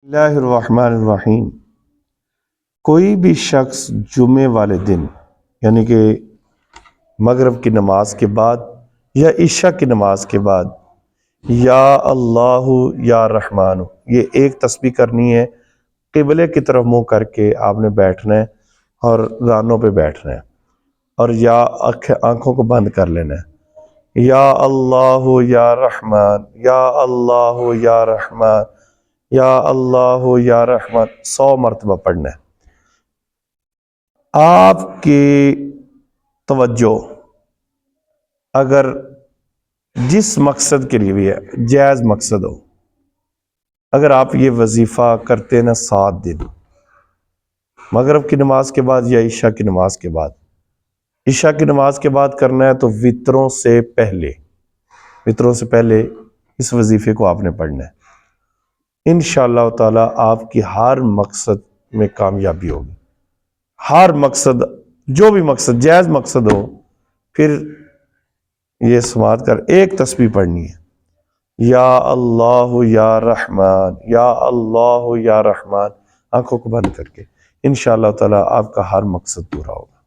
اللہ الرحمن الرحیم۔ کوئی بھی شخص جمعے والے دن یعنی کہ مغرب کی نماز کے بعد یا عشاء کی نماز کے بعد یا اللہ یا رحمان، یہ ایک تسبیح کرنی ہے۔ قبلے کی طرف منہ کر کے آپ نے بیٹھنا ہے اور رانوں پہ بیٹھنا ہے، اور یا آنکھوں کو بند کر لینا ہے۔ یا اللہ یا رحمان، یا اللہ یا رحمان، یا اللہ یا رحمان 100 مرتبہ پڑھنا ہے۔ آپ کی توجہ اگر جس مقصد کے لیے بھی ہے، جائز مقصد ہو، اگر آپ یہ وظیفہ کرتے نا 7 دن، مغرب کی نماز کے بعد یا عشاء کی نماز کے بعد، عشاء کی نماز کے بعد کرنا ہے تو وطروں سے پہلے اس وظیفے کو آپ نے پڑھنا ہے۔ انشاءاللہ تعالی آپ کی ہر مقصد میں کامیابی ہوگی۔ ہر مقصد، جو بھی مقصد جائز مقصد ہو، پھر یہ سماعت کر ایک تسبیح پڑھنی ہے، یا اللہ یا رحمان، یا اللہ یا رحمان، آنکھوں کو بند کر کے۔ انشاءاللہ تعالی آپ کا ہر مقصد پورا ہوگا۔